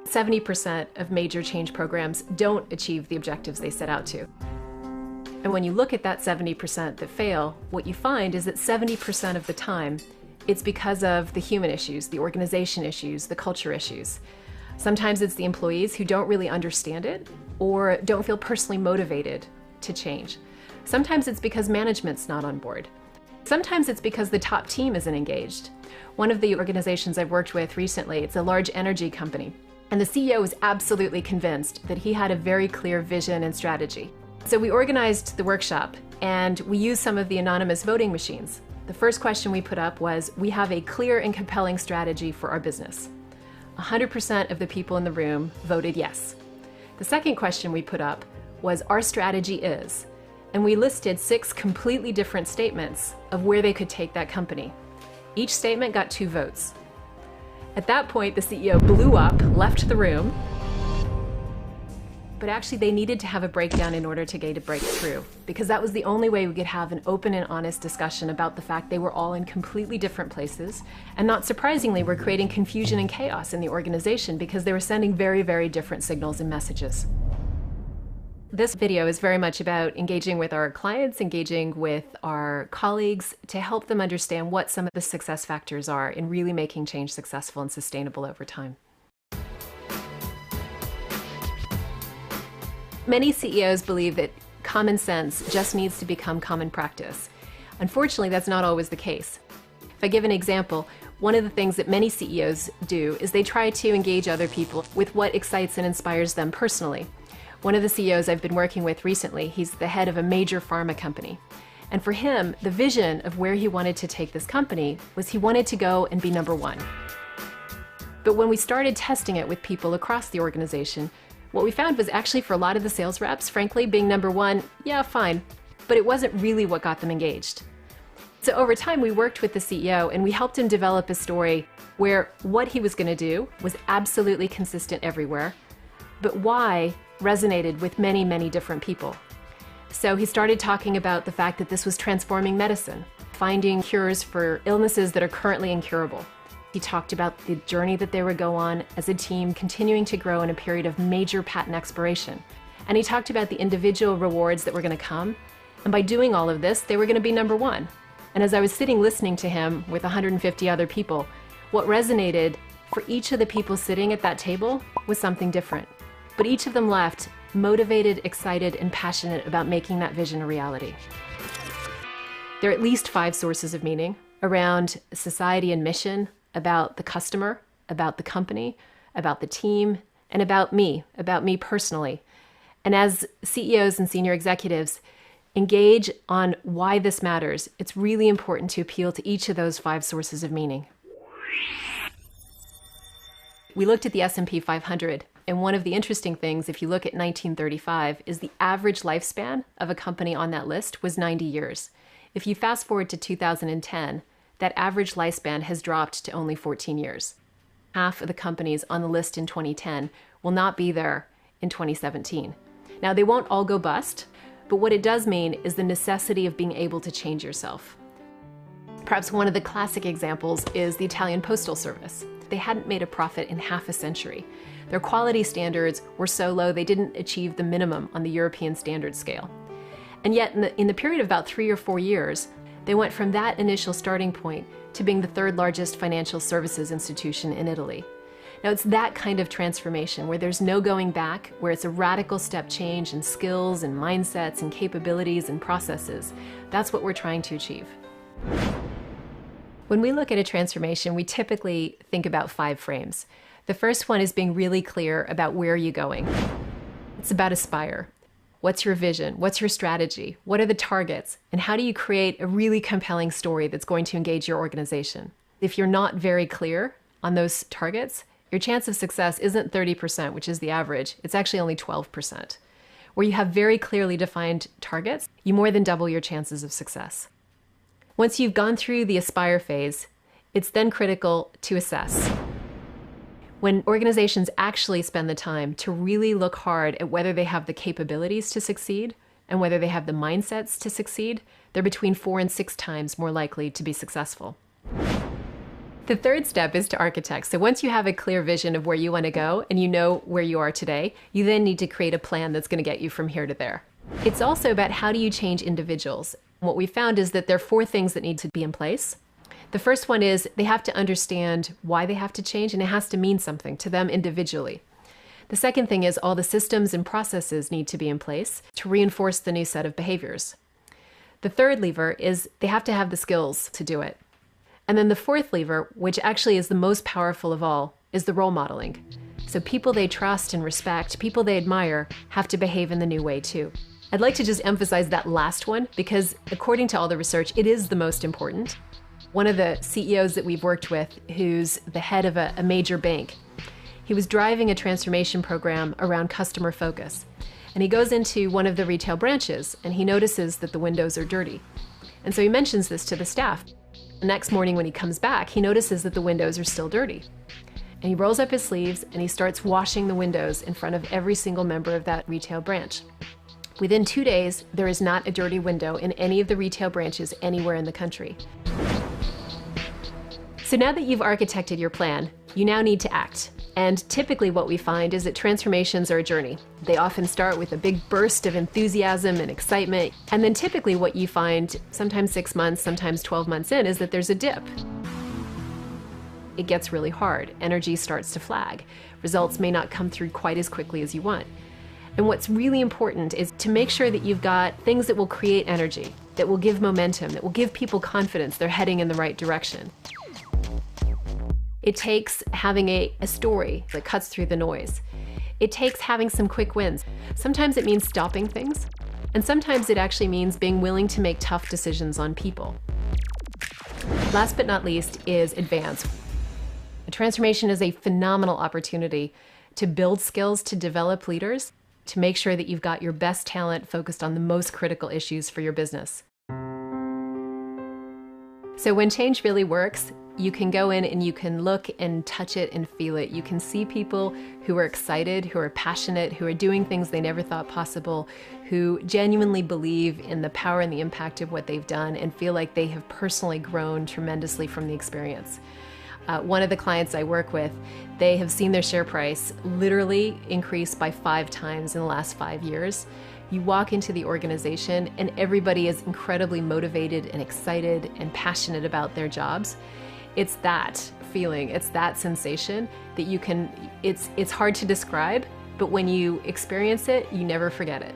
70% of major change programs don't achieve the objectives they set out to. And when you look at that 70% that fail, what you find is that 70% of the time, it's because of the human issues, the organization issues, the culture issues. Sometimes it's the employees who don't really understand it or don't feel personally motivated to change. Sometimes it's because management's not on board. Sometimes it's because the top team isn't engaged. One of the organizations I've worked with recently, it's a large energy company, and the CEO was absolutely convinced that he had a very clear vision and strategy. So we organized the workshop and we used some of the anonymous voting machines. The first question we put up was, we have a clear and compelling strategy for our business. 100% of the people in the room voted yes. The second question we put up was, our strategy is, and we listed 6 completely different statements of where they could take that company. Each statement got 2 votes. At that point, the CEO blew up, left the room, but actually they needed to have a breakdown in order to get a breakthrough, because that was the only way we could have an open and honest discussion about the fact they were all in completely different places, and not surprisingly, were creating confusion and chaos in the organization because they were sending very, very different signals and messages. This video is very much about engaging with our clients, engaging with our colleagues to help them understand what some of the success factors are in really making change successful and sustainable over time. Many CEOs believe that common sense just needs to become common practice. Unfortunately, that's not always the case. If I give an example, one of the things that many CEOs do is they try to engage other people with what excites and inspires them personally. One of the CEOs I've been working with recently, he's the head of a major pharma company. And for him, the vision of where he wanted to take this company was he wanted to go and be number 1. But when we started testing it with people across the organization, what we found was actually for a lot of the sales reps, frankly, being number 1, yeah, fine, but it wasn't really what got them engaged. So over time, we worked with the CEO and we helped him develop a story where what he was going to do was absolutely consistent everywhere, but why resonated with many, many different people. So he started talking about the fact that this was transforming medicine, finding cures for illnesses that are currently incurable. He talked about the journey that they would go on as a team, continuing to grow in a period of major patent expiration. And he talked about the individual rewards that were going to come. And by doing all of this, they were going to be number 1. And as I was sitting listening to him with 150 other people, what resonated for each of the people sitting at that table was something different. But each of them left motivated, excited, and passionate about making that vision a reality. There are at least 5 sources of meaning around society and mission, about the customer, about the company, about the team, and about me personally. And as CEOs and senior executives engage on why this matters, it's really important to appeal to each of those 5 sources of meaning. We looked at the S&P 500, and one of the interesting things, if you look at 1935, is the average lifespan of a company on that list was 90 years. If you fast forward to 2010, that average lifespan has dropped to only 14 years. Half of the companies on the list in 2010 will not be there in 2017. Now, they won't all go bust, but what it does mean is the necessity of being able to change yourself. Perhaps one of the classic examples is the Italian Postal Service. They hadn't made a profit in half a century. Their quality standards were so low they didn't achieve the minimum on the European standard scale. And yet, in the period of about 3 or 4 years, they went from that initial starting point to being the 3rd largest financial services institution in Italy. Now, it's that kind of transformation where there's no going back, where it's a radical step change in skills and mindsets and capabilities and processes. That's what we're trying to achieve. When we look at a transformation, we typically think about 5 frames. The first one is being really clear about where you're going. It's about aspire. What's your vision? What's your strategy? What are the targets? And how do you create a really compelling story that's going to engage your organization? If you're not very clear on those targets, your chance of success isn't 30%, which is the average. It's actually only 12%. Where you have very clearly defined targets, you more than double your chances of success. Once you've gone through the aspire phase, it's then critical to assess. When organizations actually spend the time to really look hard at whether they have the capabilities to succeed and whether they have the mindsets to succeed, they're between 4 and 6 times more likely to be successful. The third step is to architect. So once you have a clear vision of where you want to go and you know where you are today, you then need to create a plan that's going to get you from here to there. It's also about how do you change individuals. What we found is that there are 4 things that need to be in place. The first one is they have to understand why they have to change, and it has to mean something to them individually. The second thing is all the systems and processes need to be in place to reinforce the new set of behaviors. The third lever is they have to have the skills to do it. And then the fourth lever, which actually is the most powerful of all, is the role modeling. So people they trust and respect, people they admire, have to behave in the new way too. I'd like to just emphasize that last one because according to all the research, it is the most important. One of the CEOs that we've worked with, who's the head of a major bank, he was driving a transformation program around customer focus. And he goes into one of the retail branches and he notices that the windows are dirty. And so he mentions this to the staff. The next morning when he comes back, he notices that the windows are still dirty. And he rolls up his sleeves and he starts washing the windows in front of every single member of that retail branch. Within 2 days, there is not a dirty window in any of the retail branches anywhere in the country. So now that you've architected your plan, you now need to act. And typically what we find is that transformations are a journey. They often start with a big burst of enthusiasm and excitement. And then typically what you find, sometimes 6 months, sometimes 12 months in, is that there's a dip. It gets really hard. Energy starts to flag. Results may not come through quite as quickly as you want. And what's really important is to make sure that you've got things that will create energy, that will give momentum, that will give people confidence they're heading in the right direction. It takes having a story that cuts through the noise. It takes having some quick wins. Sometimes it means stopping things, and sometimes it actually means being willing to make tough decisions on people. Last but not least is advance. A transformation is a phenomenal opportunity to build skills, to develop leaders, to make sure that you've got your best talent focused on the most critical issues for your business. So when change really works, you can go in and you can look and touch it and feel it. You can see people who are excited, who are passionate, who are doing things they never thought possible, who genuinely believe in the power and the impact of what they've done and feel like they have personally grown tremendously from the experience. One of the clients I work with, they have seen their share price literally increase by 5 times in the last 5 years. You walk into the organization and everybody is incredibly motivated and excited and passionate about their jobs. It's that feeling, it's that sensation that you can, it's hard to describe, but when you experience it, you never forget it.